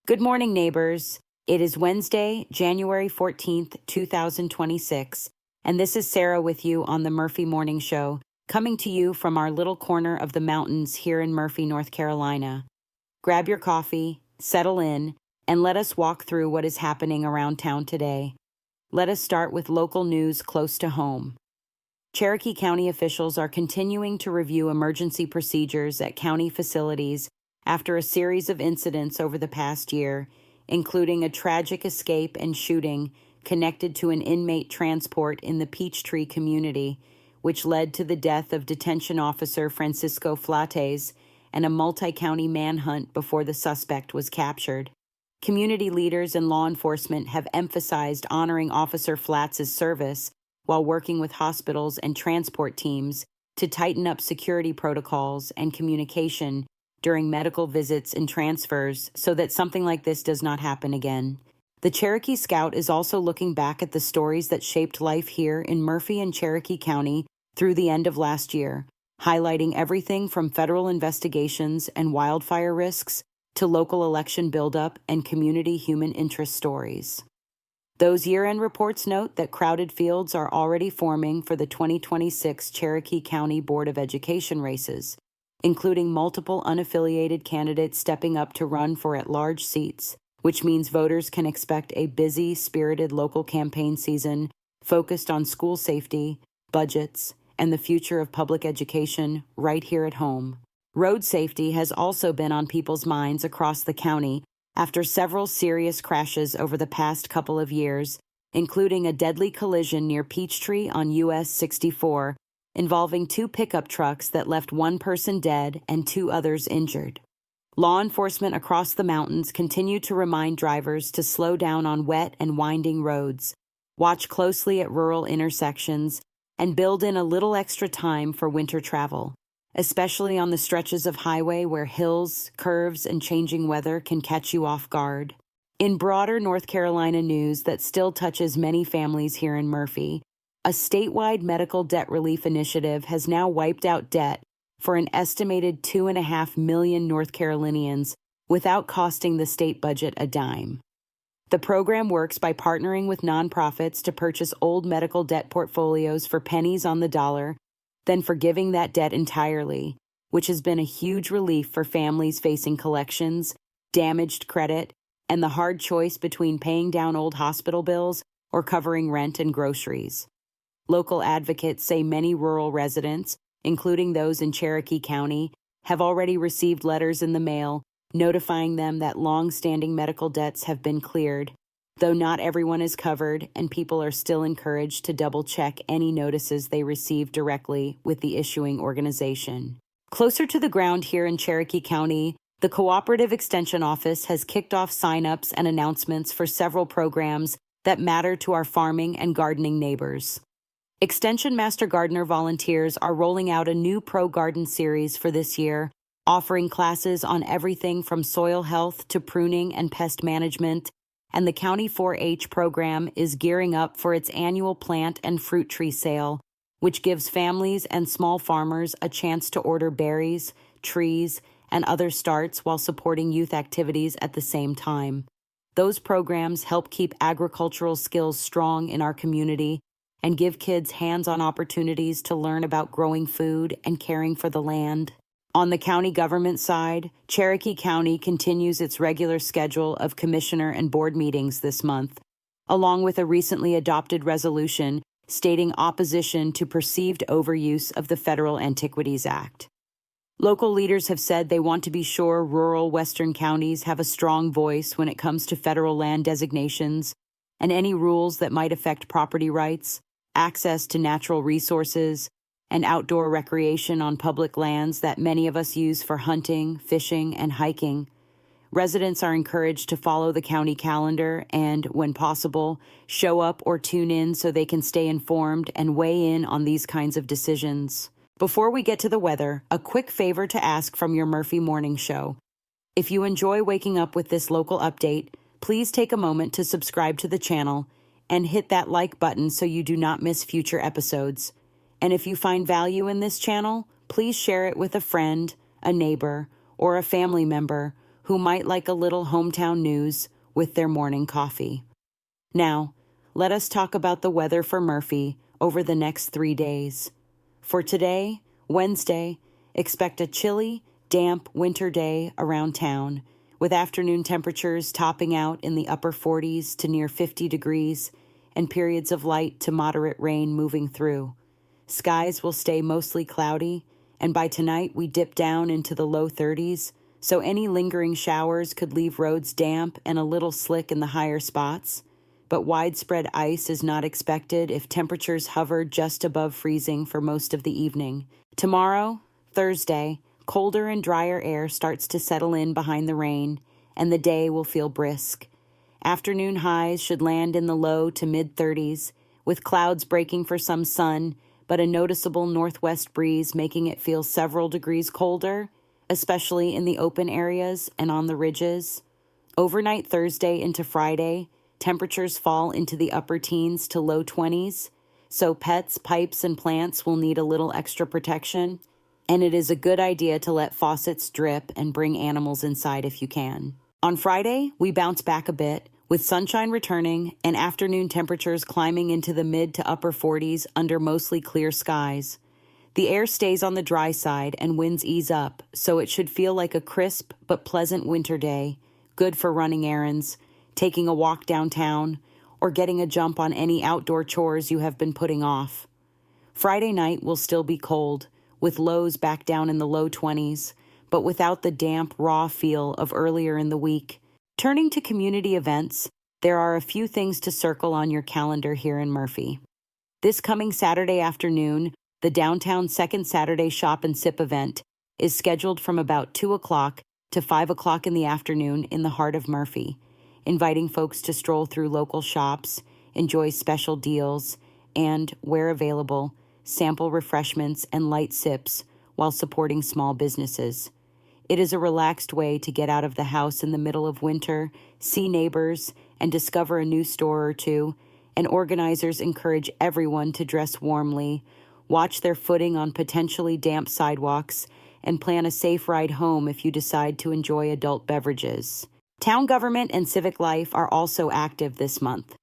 Good morning, neighbors. It is Wednesday, January 14th, 2026, and this is Sara with you on the Murphy Morning Show, coming to you from our little corner of the mountains here in Murphy, North Carolina. Grab your coffee, settle in, and let us walk through what is happening around town today. Let us start with local news close to home. Cherokee County officials are continuing to review emergency procedures at county facilities after a series of incidents over the past year, including a tragic escape and shooting connected to an inmate transport in the Peachtree community, which led to the death of Detention Officer Francisco Flattes and a multi-county manhunt before the suspect was captured. Community leaders and law enforcement have emphasized honoring Officer Flattes' service while working with hospitals and transport teams to tighten up security protocols and communication during medical visits and transfers so that something like this does not happen again. The Cherokee Scout is also looking back at the stories that shaped life here in Murphy and Cherokee County through the end of last year, highlighting everything from federal investigations and wildfire risks to local election buildup and community human interest stories. Those year-end reports note that crowded fields are already forming for the 2026 Cherokee County Board of Education races, including multiple unaffiliated candidates stepping up to run for at-large seats, which means voters can expect a busy, spirited local campaign season focused on school safety, budgets, and the future of public education right here at home. Road safety has also been on people's minds across the county after several serious crashes over the past couple of years, including a deadly collision near Peachtree on US 64, involving two pickup trucks that left one person dead and two others injured. Law enforcement across the mountains continue to remind drivers to slow down on wet and winding roads, watch closely at rural intersections, and build in a little extra time for winter travel, especially on the stretches of highway where hills, curves, and changing weather can catch you off guard. In broader North Carolina news that still touches many families here in Murphy, a statewide medical debt relief initiative has now wiped out debt for an estimated 2.5 million North Carolinians without costing the state budget a dime. The program works by partnering with nonprofits to purchase old medical debt portfolios for pennies on the dollar, then forgiving that debt entirely, which has been a huge relief for families facing collections, damaged credit, and the hard choice between paying down old hospital bills or covering rent and groceries. Local advocates say many rural residents, including those in Cherokee County, have already received letters in the mail notifying them that long-standing medical debts have been cleared, though not everyone is covered and people are still encouraged to double-check any notices they receive directly with the issuing organization. Closer to the ground here in Cherokee County, the Cooperative Extension Office has kicked off sign-ups and announcements for several programs that matter to our farming and gardening neighbors. Extension Master Gardener volunteers are rolling out a new Pro Garden series for this year, offering classes on everything from soil health to pruning and pest management, and the County 4-H program is gearing up for its annual plant and fruit tree sale, which gives families and small farmers a chance to order berries, trees, and other starts while supporting youth activities at the same time. Those programs help keep agricultural skills strong in our community and give kids hands-on opportunities to learn about growing food and caring for the land. On the county government side, Cherokee County continues its regular schedule of commissioner and board meetings this month, along with a recently adopted resolution stating opposition to perceived overuse of the Federal Antiquities Act. Local leaders have said they want to be sure rural western counties have a strong voice when it comes to federal land designations and any rules that might affect property rights, access to natural resources, and outdoor recreation on public lands that many of us use for hunting, fishing, and hiking. Residents are encouraged to follow the county calendar and, when possible, show up or tune in so they can stay informed and weigh in on these kinds of decisions. Before we get to the weather, a quick favor to ask from your Murphy Morning Show. If you enjoy waking up with this local update, please take a moment to subscribe to the channel and hit that like button so you do not miss future episodes. And if you find value in this channel, please share it with a friend, a neighbor, or a family member who might like a little hometown news with their morning coffee. Now, let us talk about the weather for Murphy over the next 3 days. For today, Wednesday, expect a chilly, damp winter day around town, with afternoon temperatures topping out in the upper 40s to near 50 degrees and periods of light to moderate rain moving through. Skies will stay mostly cloudy, and by tonight we dip down into the low 30s, so any lingering showers could leave roads damp and a little slick in the higher spots. But widespread ice is not expected if temperatures hover just above freezing for most of the evening. Tomorrow, Thursday, colder and drier air starts to settle in behind the rain, and the day will feel brisk. Afternoon highs should land in the low to mid-30s, with clouds breaking for some sun, but a noticeable northwest breeze making it feel several degrees colder, especially in the open areas and on the ridges. Overnight Thursday into Friday, temperatures fall into the upper teens to low 20s, so pets, pipes, and plants will need a little extra protection, and it is a good idea to let faucets drip and bring animals inside if you can. On Friday, we bounce back a bit, with sunshine returning and afternoon temperatures climbing into the mid to upper 40s under mostly clear skies. The air stays on the dry side and winds ease up, so it should feel like a crisp but pleasant winter day, good for running errands, taking a walk downtown, or getting a jump on any outdoor chores you have been putting off. Friday night will still be cold, with lows back down in the low 20s, but without the damp, raw feel of earlier in the week. Turning to community events, there are a few things to circle on your calendar here in Murphy. This coming Saturday afternoon, the downtown Second Saturday Shop and Sip event is scheduled from about 2 o'clock to 5 o'clock in the afternoon in the heart of Murphy, inviting folks to stroll through local shops, enjoy special deals, and, where available, sample refreshments and light sips while supporting small businesses. It is a relaxed way to get out of the house in the middle of winter, see neighbors, and discover a new store or two, and organizers encourage everyone to dress warmly, watch their footing on potentially damp sidewalks, and plan a safe ride home if you decide to enjoy adult beverages. Town government and civic life are also active this month.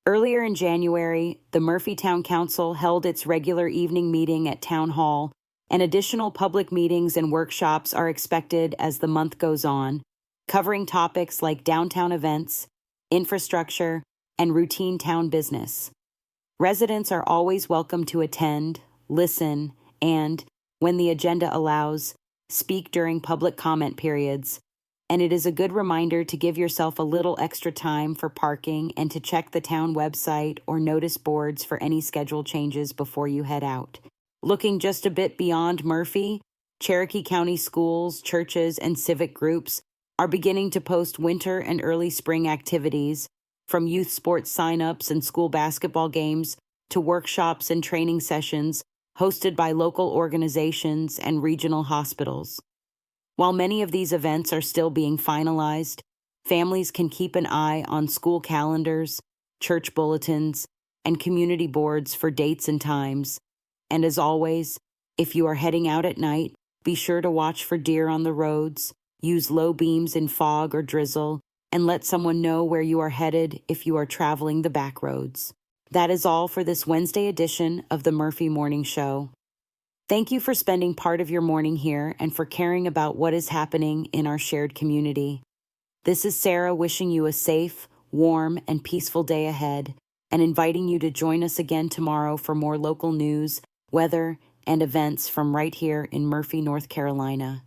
Earlier in January, the Murphy Town Council held its regular evening meeting at Town Hall, and additional public meetings and workshops are expected as the month goes on, covering topics like downtown events, infrastructure, and routine town business. Residents are always welcome to attend, listen, and, when the agenda allows, speak during public comment periods, and it is a good reminder to give yourself a little extra time for parking and to check the town website or notice boards for any schedule changes before you head out. Looking just a bit beyond Murphy, Cherokee County schools, churches, and civic groups are beginning to post winter and early spring activities, from youth sports sign-ups and school basketball games to workshops and training sessions hosted by local organizations and regional hospitals. While many of these events are still being finalized, families can keep an eye on school calendars, church bulletins, and community boards for dates and times. And as always, if you are heading out at night, be sure to watch for deer on the roads, use low beams in fog or drizzle, and let someone know where you are headed if you are traveling the back roads. That is all for this Wednesday edition of the Murphy Morning Show. Thank you for spending part of your morning here and for caring about what is happening in our shared community. This is Sara wishing you a safe, warm, and peaceful day ahead, and inviting you to join us again tomorrow for more local news, weather, and events from right here in Murphy, North Carolina.